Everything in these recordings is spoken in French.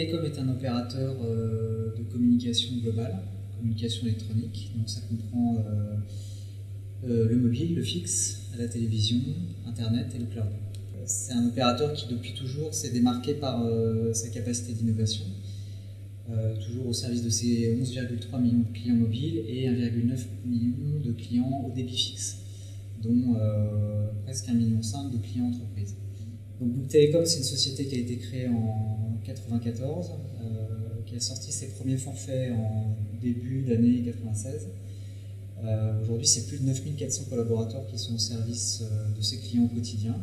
Telecom est un opérateur de communication globale, communication électronique. Donc ça comprend le mobile, le fixe, la télévision, Internet et le cloud. C'est un opérateur qui depuis toujours s'est démarqué par sa capacité d'innovation, toujours au service de ses 11,3 millions de clients mobiles et 1,9 million de clients au débit fixe, dont presque 1,5 million de clients entreprises. Donc Bouygues Telecom, c'est une société qui a été créée en 1994, qui a sorti ses premiers forfaits en début d'année 1996. Aujourd'hui, c'est plus de 9400 collaborateurs qui sont au service de ses clients au quotidien.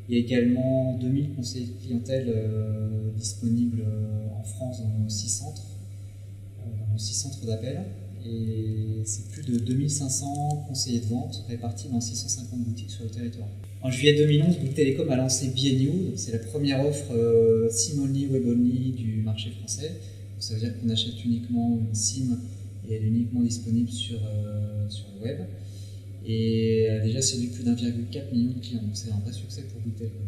Il y a également 2000 conseillers de clientèle disponibles en France dans 6 centres d'appel. Et c'est plus de 2500 conseillers de vente répartis dans 650 boutiques sur le territoire. En juillet 2011, Bouygues Telecom a lancé BNU, c'est la première offre SIM-only, web-only du marché français. Donc ça veut dire qu'on achète uniquement une SIM et elle est uniquement disponible sur le web. Et elle a déjà séduit plus d'1,4 million de clients, donc c'est un vrai succès pour Bouygues Telecom.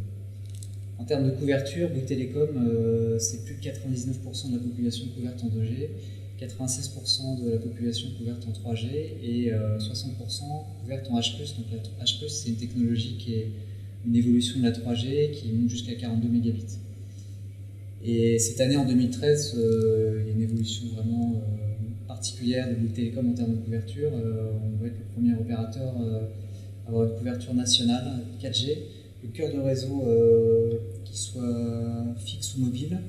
En termes de couverture, Bouygues Telecom, c'est plus de 99% de la population couverte en 2G, 96% de la population couverte en 3G et 60% couverte en H+. Donc la H+, c'est une technologie qui est une évolution de la 3G qui monte jusqu'à 42 mégabits. Et cette année, en 2013, il y a une évolution vraiment particulière de Bouygues Telecom en termes de couverture. On va être le premier opérateur à avoir une couverture nationale 4G, le cœur de réseau qui soit fixe ou mobile.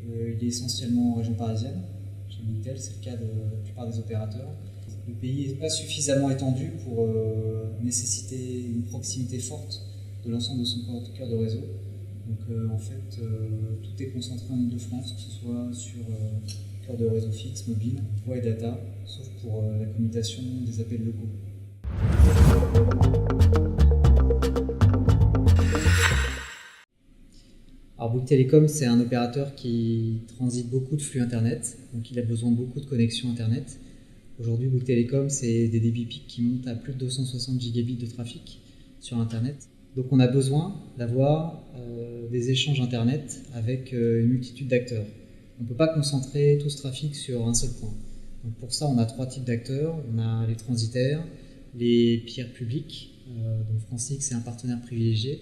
Il est essentiellement en région parisienne. Chez Bouygues, c'est le cas de la plupart des opérateurs. Le pays n'est pas suffisamment étendu pour nécessiter une proximité forte de l'ensemble de son cœur de réseau. Donc en fait, tout est concentré en Île-de-France, que ce soit sur cœur de réseau fixe, mobile, voix et data, sauf pour la commutation des appels locaux. Alors Bouygues Telecom, c'est un opérateur qui transite beaucoup de flux Internet, donc il a besoin de beaucoup de connexions Internet. Aujourd'hui, Bouygues Telecom, c'est des débits pics qui montent à plus de 260 gigabits de trafic sur Internet. Donc on a besoin d'avoir des échanges Internet avec une multitude d'acteurs. On ne peut pas concentrer tout ce trafic sur un seul point. Donc pour ça, on a 3 types d'acteurs. On a les transitaires, les peers publics, donc FranceX c'est un partenaire privilégié,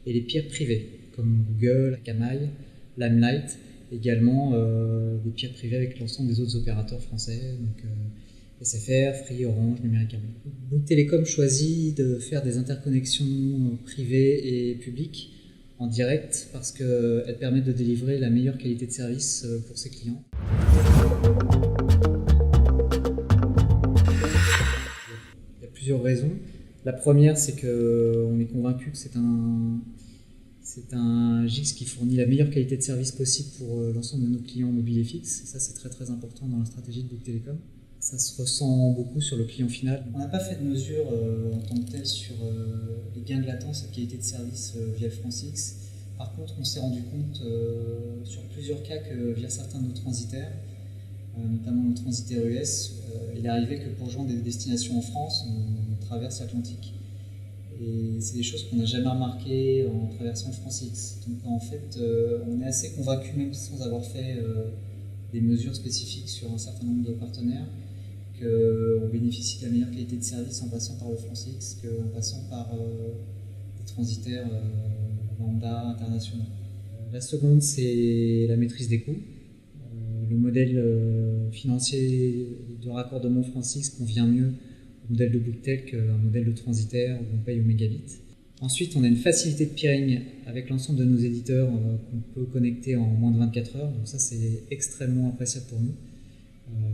et les peers privés, comme Google, Akamai, Limelight, également des peers privés avec l'ensemble des autres opérateurs français, donc SFR, Free, Orange, Numéricable. Bouygues Telecom choisit de faire des interconnexions privées et publiques en direct parce qu'elles permettent de délivrer la meilleure qualité de service pour ses clients. Il y a plusieurs raisons. La première, c'est qu'on est convaincu que c'est un GIX qui fournit la meilleure qualité de service possible pour l'ensemble de nos clients mobiles et fixes. Et ça, c'est très très important dans la stratégie de Bouygues Telecom. Ça se ressent beaucoup sur le client final. On n'a pas fait de mesure en tant que telle sur les gains de latence et de qualité de service via FranceX. Par contre, on s'est rendu compte sur plusieurs cas que via certains de nos transitaires, notamment nos transitaires US, il est arrivé que pour rejoindre des destinations en France, on traverse l'Atlantique. Et c'est des choses qu'on n'a jamais remarquées en traversant le FranceX. Donc en fait, on est assez convaincu, même sans avoir fait des mesures spécifiques sur un certain nombre de partenaires, qu'on bénéficie de la meilleure qualité de service en passant par le FranceX qu'en passant par des transitaires lambda internationaux. La seconde, c'est la maîtrise des coûts. Le modèle financier de raccordement FranceX convient mieux au modèle de Bouygues Tel qu'un modèle de transitaire où on paye au mégabit. Ensuite, on a une facilité de peering avec l'ensemble de nos éditeurs qu'on peut connecter en moins de 24 heures. Donc ça, c'est extrêmement appréciable pour nous.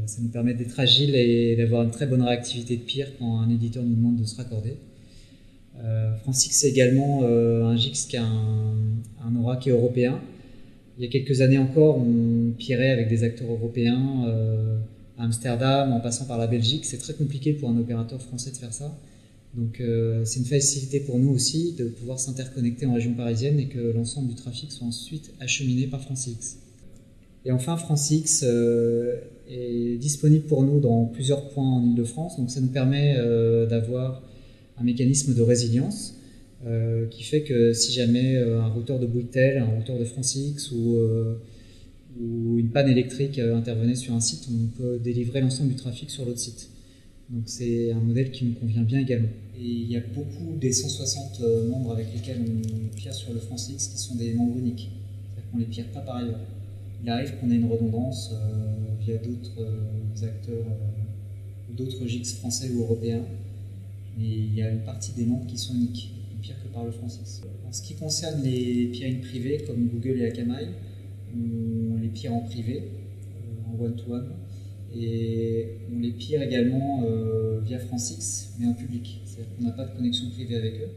Ça nous permet d'être agile et d'avoir une très bonne réactivité de peer quand un éditeur nous demande de se raccorder. FranceX, c'est également un GIX qui a un aura qui est européen. Il y a quelques années encore, on peerait avec des acteurs européens à Amsterdam, en passant par la Belgique. C'est très compliqué pour un opérateur français de faire ça. Donc c'est une facilité pour nous aussi de pouvoir s'interconnecter en région parisienne et que l'ensemble du trafic soit ensuite acheminé par FranceX. Et enfin, FranceX est disponible pour nous dans plusieurs points en Île-de-France. Donc ça nous permet d'avoir un mécanisme de résilience qui fait que si jamais un routeur de Bouygues Tel, un routeur de FranceX ou où une panne électrique intervenait sur un site, on peut délivrer l'ensemble du trafic sur l'autre site. Donc c'est un modèle qui nous convient bien également. Et il y a beaucoup des 160 membres avec lesquels on pire sur le FranceX qui sont des membres uniques. C'est-à-dire qu'on ne les pire pas par ailleurs. Il arrive qu'on ait une redondance via d'autres acteurs ou d'autres GIX français ou européens. Mais il y a une partie des membres qui sont uniques, pire que par le FranceX. En ce qui concerne les peerings privés comme Google et Akamai, on les pire en privé, en one-to-one, et on les pire également via FranceX, mais en public. C'est-à-dire qu'on n'a pas de connexion privée avec eux.